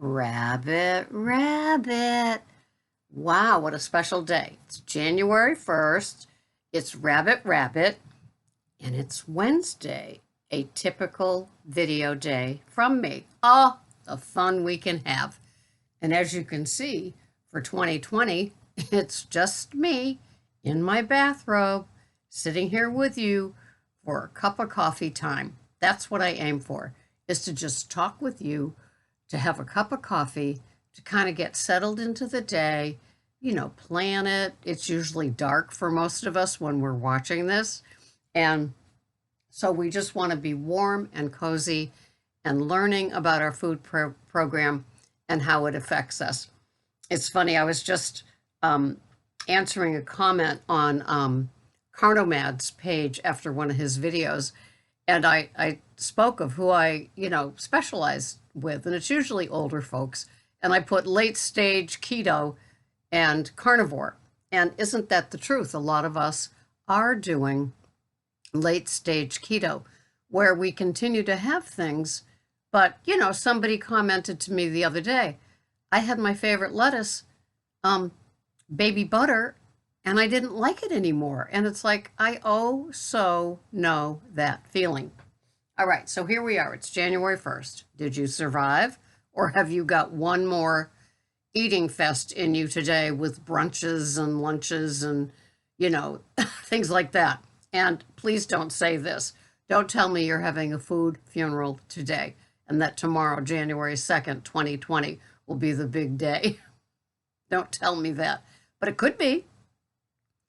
Rabbit, rabbit. Wow, what a special day. It's January 1st. It's Rabbit, rabbit, and it's Wednesday, a typical video day from me. Oh, the fun we can have. And as you can see, for 2020, it's just me in my bathrobe, sitting here with you for a cup of coffee time. That's what I aim for, is to just talk with you, to have a cup of coffee, to kind of get settled into the day, plan it. It's usually dark for most of us when we're watching this. And so we just want to be warm and cozy and learning about our food program and how it affects us. It's funny, I was just answering a comment on Carnomad's page after one of his videos, and I spoke of who I, specialize with, and it's usually older folks, and I put late stage keto and carnivore. And isn't that the truth? A lot of us are doing late stage keto, where we continue to have things, but somebody commented to me the other day, I had my favorite lettuce, baby butter, and I didn't like it anymore. And it's like, I so know that feeling. All right, so here we are. It's January 1st. Did you survive? Or have you got one more eating fest in you today with brunches and lunches and, things like that? And please don't say this. Don't tell me you're having a food funeral today and that tomorrow, January 2nd, 2020, will be the big day. Don't tell me that. But it could be.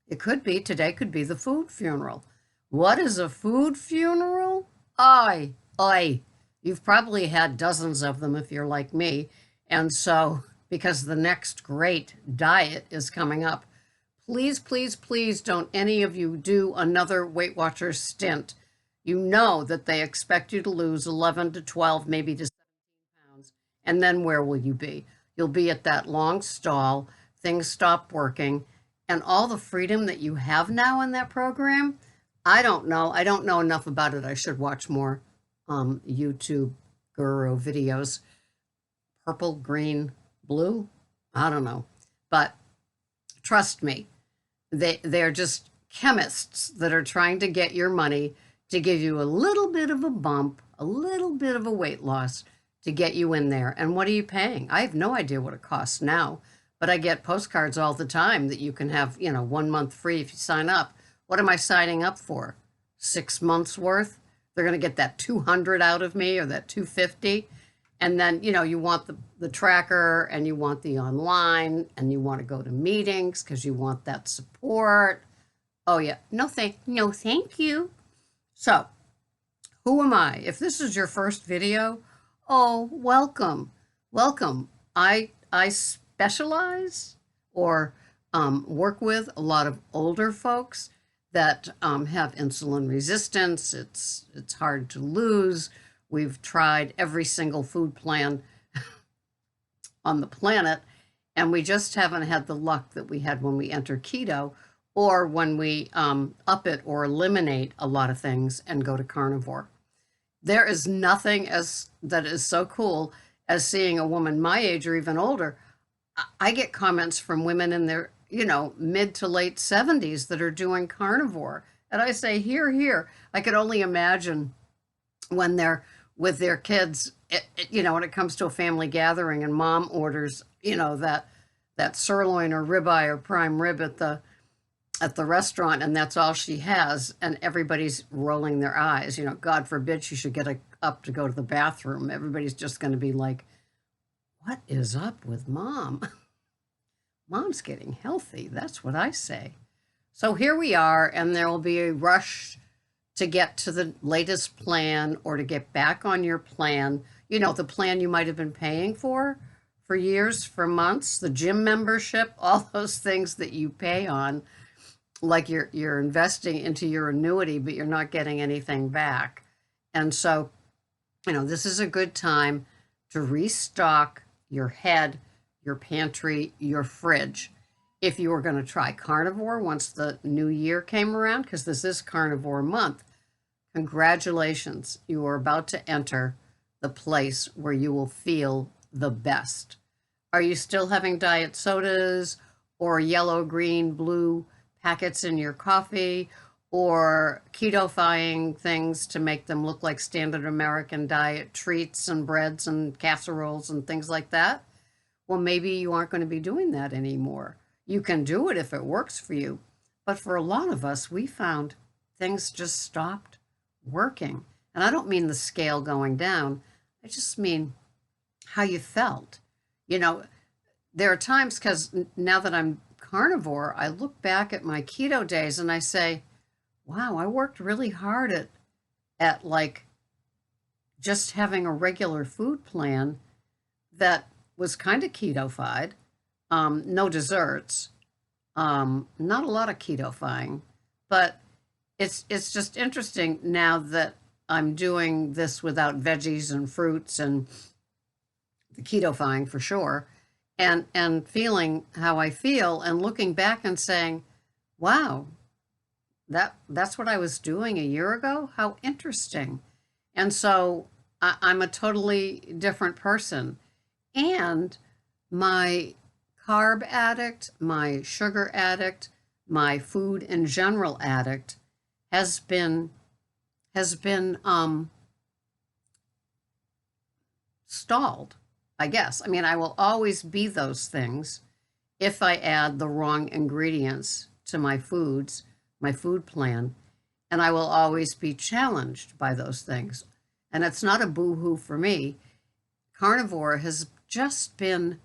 It could be. Today could be the food funeral. What is a food funeral? Oi. You've probably had dozens of them if you're like me. And so, because the next great diet is coming up, please, please, please don't any of you do another Weight Watchers stint. You know that they expect you to lose 11 to 12, maybe to 17 pounds. And then where will you be? You'll be at that long stall. Things stop working. And all the freedom that you have now in that program, I don't know. I don't know enough about it. I should watch more YouTube guru videos. Purple, green, blue? I don't know. But trust me, they're just chemists that are trying to get your money to give you a little bit of a bump, a little bit of a weight loss to get you in there. And what are you paying? I have no idea what it costs now, but I get postcards all the time that you can have, 1 month free if you sign up. What am I signing up for? 6 months worth? They're going to get that 200 out of me or that 250. And then, you want the tracker and you want the online and you want to go to meetings because you want that support. Oh yeah. No, thank you. So who am I? If this is your first video, welcome. Welcome. I specialize or work with a lot of older folks that have insulin resistance. It's hard to lose. We've tried every single food plan on the planet, and we just haven't had the luck that we had when we entered keto or when we up it or eliminate a lot of things and go to carnivore. There is nothing that is so cool as seeing a woman my age or even older. I get comments from women in their, mid to late 70s that are doing carnivore. And I say, here. I could only imagine when they're with their kids, when it comes to a family gathering and mom orders, that sirloin or ribeye or prime rib at the restaurant, and that's all she has, and everybody's rolling their eyes. God forbid she should get up to go to the bathroom. Everybody's just going to be like, what is up with mom? Mom's getting healthy. That's what I say. So here we are, and there will be a rush to get to the latest plan or to get back on your plan. The plan you might have been paying for years, for months, the gym membership, all those things that you pay on, like you're investing into your annuity, but you're not getting anything back. And so, this is a good time to restock your head, your pantry, your fridge. If you were going to try carnivore once the new year came around, because this is carnivore month, congratulations. You are about to enter the place where you will feel the best? Are you still having diet sodas or yellow, green, blue packets in your coffee, or keto-fying things to make them look like standard American diet treats and breads and casseroles and things like that? Well, maybe you aren't going to be doing that anymore. You can do it if it works for you. But for a lot of us, we found things just stopped working. And I don't mean the scale going down. I just mean how you felt. You know, there are times, because now that I'm carnivore, I look back at my keto days and I say, wow, I worked really hard at like just having a regular food plan that was kind of keto-fied, no desserts, not a lot of keto-fying, but it's just interesting now that I'm doing this without veggies and fruits and the keto-fying for sure, and feeling how I feel and looking back and saying, wow, that's what I was doing a year ago? How interesting. And so I'm a totally different person. And my carb addict, my sugar addict, my food in general addict has been stalled, I guess. I mean, I will always be those things if I add the wrong ingredients to my foods, my food plan, and I will always be challenged by those things. And it's not a boo-hoo for me. Carnivore has just been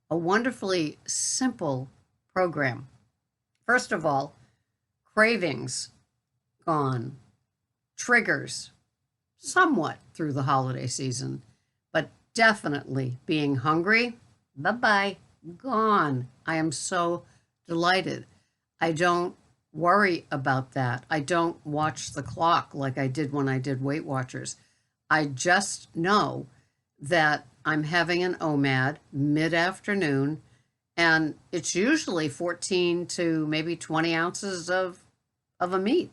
a wonderfully simple program. First of all, cravings gone, triggers somewhat through the holiday season, but definitely being hungry, bye-bye, gone. I am so delighted. I don't worry about that. I don't watch the clock like I did when I did Weight Watchers. I just know that I'm having an OMAD mid-afternoon, and it's usually 14 to maybe 20 ounces of a meat.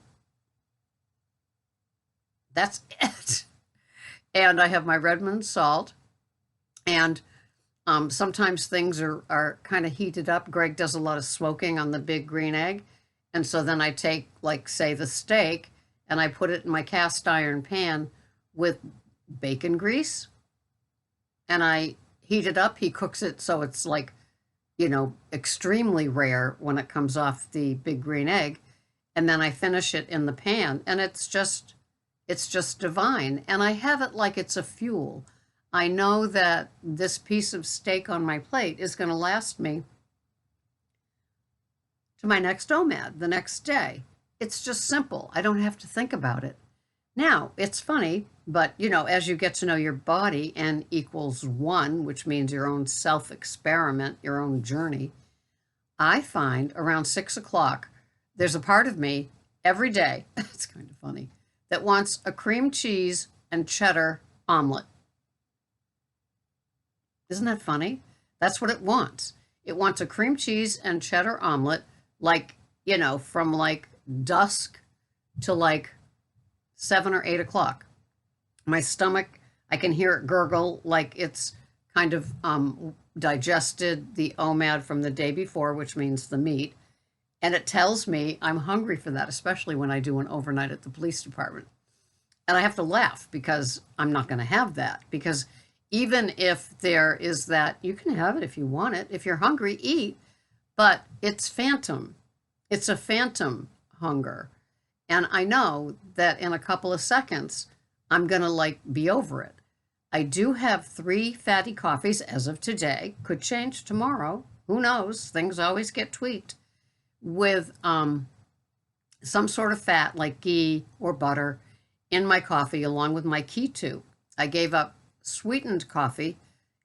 That's it. And I have my Redmond salt, and sometimes things are kind of heated up. Greg does a lot of smoking on the big green egg, and so then I take, like, say, the steak, and I put it in my cast iron pan with bacon grease, and I heat it up. He cooks it so it's like, you know, extremely rare when it comes off the big green egg, and then I finish it in the pan, and it's just divine. And I have it like it's a fuel. I know that this piece of steak on my plate is going to last me to my next OMAD the next day. It's just simple. I don't have to think about it. Now, it's funny, but, you know, as you get to know your body, n equals 1, which means your own self-experiment, your own journey, I find around 6 o'clock, there's a part of me every day, it's kind of funny, that wants a cream cheese and cheddar omelet. Isn't that funny? That's what it wants. It wants a cream cheese and cheddar omelet, like, you know, from like dusk to like 7 or 8 o'clock. My stomach, I can hear it gurgle like it's kind of digested the OMAD from the day before, which means the meat. And it tells me I'm hungry for that, especially when I do an overnight at the police department. And I have to laugh because I'm not going to have that. Because even if there is that, you can have it if you want it. If you're hungry, eat. But it's phantom. It's a phantom hunger. And I know that in a couple of seconds, I'm going to like be over it. I do have 3 fatty coffees as of today. Could change tomorrow. Who knows? Things always get tweaked. With some sort of fat like ghee or butter in my coffee along with my Keto. I gave up sweetened coffee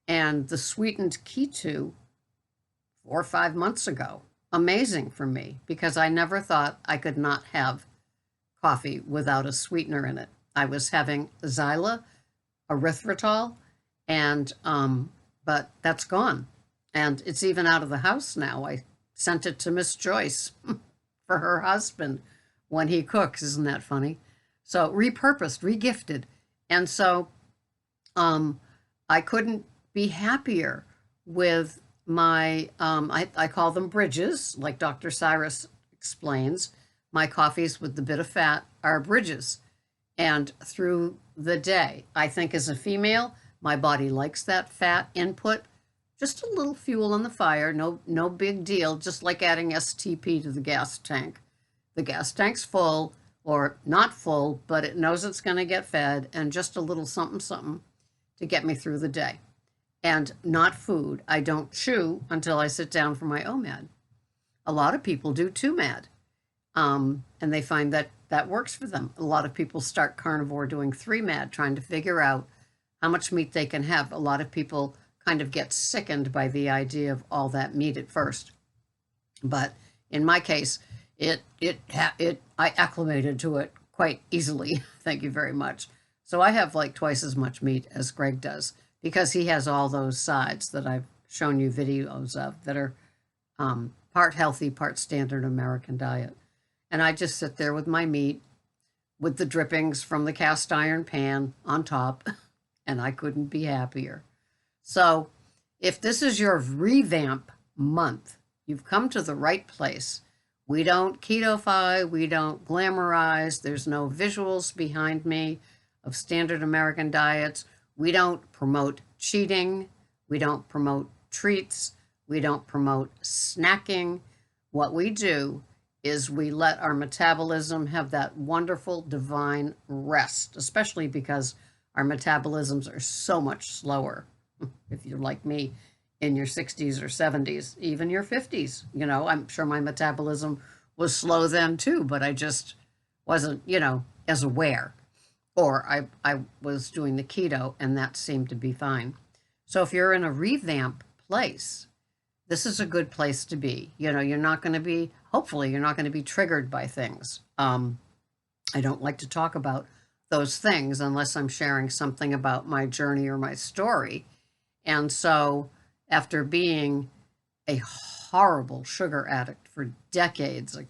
and the sweetened Keto 4 or 5 months ago. Amazing for me because I never thought I could not have coffee without a sweetener in it. I was having Xyla, erythritol, and but that's gone. And it's even out of the house now. I sent it to Miss Joyce for her husband when he cooks. Isn't that funny? So repurposed, regifted. And so I couldn't be happier with my, I call them bridges, like Dr. Cyrus explains. My coffees with the bit of fat are bridges. And through the day, I think as a female, my body likes that fat input. Just a little fuel on the fire, no big deal, just like adding STP to the gas tank. The gas tank's full or not full, but it knows it's going to get fed, and just a little something something to get me through the day. And not food. I don't chew until I sit down for my OMAD. A lot of people do 2MAD, and they find that that works for them. A lot of people start carnivore doing 3MAD, trying to figure out how much meat they can have. A lot of people kind of get sickened by the idea of all that meat at first. But in my case, I acclimated to it quite easily. Thank you very much. So I have like twice as much meat as Greg does, because he has all those sides that I've shown you videos of that are part healthy, part standard American diet. And I just sit there with my meat, with the drippings from the cast iron pan on top, and I couldn't be happier. So if this is your revamp month, you've come to the right place. We don't ketofy, we don't glamorize, there's no visuals behind me of standard American diets. We don't promote cheating, we don't promote treats, we don't promote snacking. What we do is we let our metabolism have that wonderful divine rest, especially because our metabolisms are so much slower. If you're like me, in your 60s or 70s, even your 50s, I'm sure my metabolism was slow then too, but I just wasn't, as aware. Or I was doing the keto, and that seemed to be fine. So if you're in a revamp place, this is a good place to be. You're not going to be, hopefully, you're not going to be triggered by things. I don't like to talk about those things unless I'm sharing something about my journey or my story. And so after being a horrible sugar addict for decades, a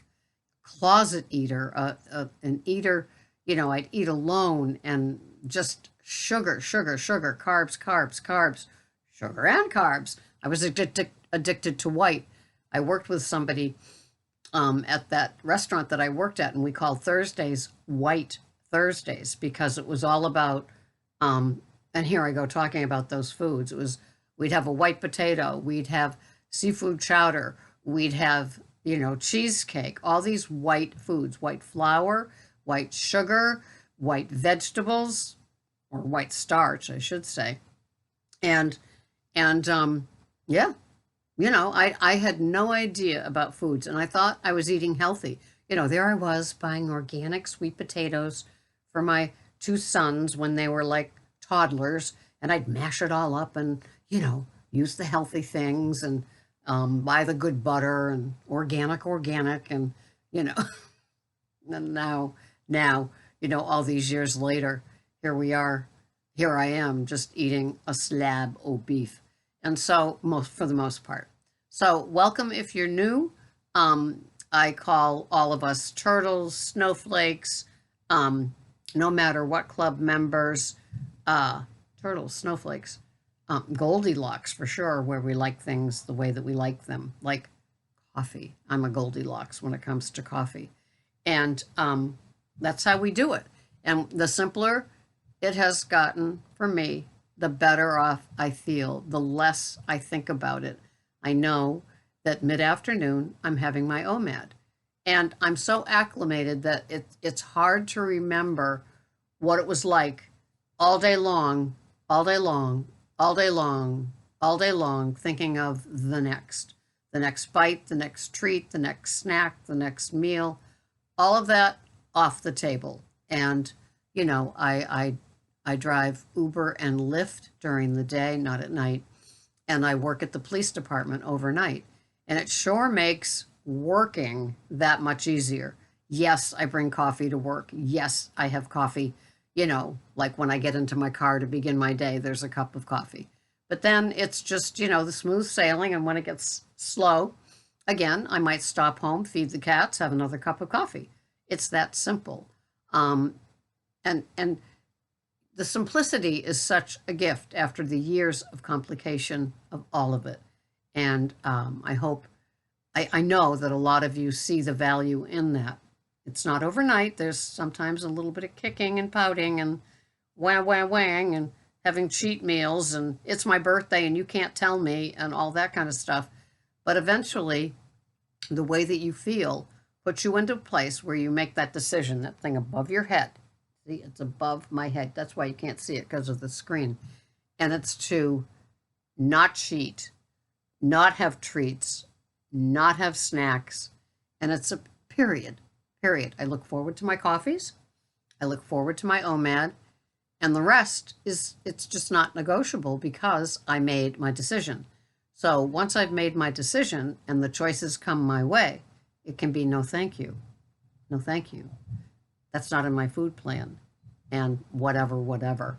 closet eater, an eater, I'd eat alone and just sugar, carbs, sugar and carbs. I was addicted to white. I worked with somebody at that restaurant that I worked at, and we called Thursdays White Thursdays because it was all about, and here I go talking about those foods. We'd have a white potato, we'd have seafood chowder, we'd have, cheesecake, all these white foods, white flour, white sugar, white vegetables, or white starch, I should say. And yeah, I had no idea about foods, and I thought I was eating healthy. There I was buying organic sweet potatoes for my 2 sons when they were like toddlers, and I'd mash it all up and, use the healthy things and buy the good butter and organic, and, and now, all these years later, here I am just eating a slab of beef. And so for the most part. So welcome if you're new. I call all of us turtles, snowflakes, no matter what club members, turtles, snowflakes, Goldilocks for sure, where we like things the way that we like them, like coffee. I'm a Goldilocks when it comes to coffee. And that's how we do it. And the simpler it has gotten for me, the better off I feel, the less I think about it. I know that mid-afternoon I'm having my OMAD. And I'm so acclimated that it's hard to remember what it was like all day long, thinking of the next bite, the next treat, the next snack, the next meal, all of that off the table. And, I drive Uber and Lyft during the day, not at night. And I work at the police department overnight. And it sure makes working that much easier. Yes, I bring coffee to work. Yes, I have coffee, like when I get into my car to begin my day, there's a cup of coffee. But then it's just, the smooth sailing. And when it gets slow, again, I might stop home, feed the cats, have another cup of coffee. It's that simple. And the simplicity is such a gift after the years of complication of all of it. And I know that a lot of you see the value in that. It's not overnight. There's sometimes a little bit of kicking and pouting and wah, wah, wang and having cheat meals and it's my birthday and you can't tell me and all that kind of stuff. But eventually, the way that you feel puts you into a place where you make that decision, that thing above your head. See, it's above my head. That's why you can't see it because of the screen. And it's to not cheat, not have treats, not have snacks. And it's a period. I look forward to my coffees. I look forward to my OMAD. And the rest it's just not negotiable because I made my decision. So once I've made my decision and the choices come my way, it can be no thank you. No thank you. That's not in my food plan. And whatever.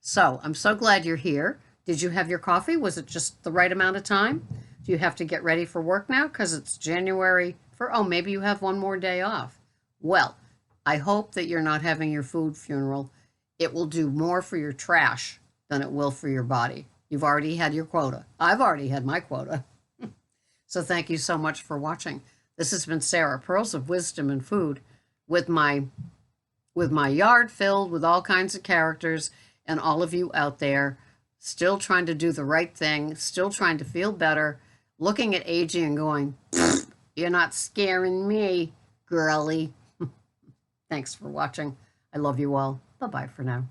So I'm so glad you're here. Did you have your coffee? Was it just the right amount of time? Do you have to get ready for work now? Because it's January maybe you have one more day off. Well, I hope that you're not having your food funeral. It will do more for your trash than it will for your body. You've already had your quota. I've already had my quota. So thank you so much for watching. This has been Sarah, Pearls of Wisdom and Food, with my yard filled with all kinds of characters and all of you out there still trying to do the right thing, still trying to feel better, looking at aging and going, you're not scaring me, girly. Thanks for watching. I love you all. Bye-bye for now.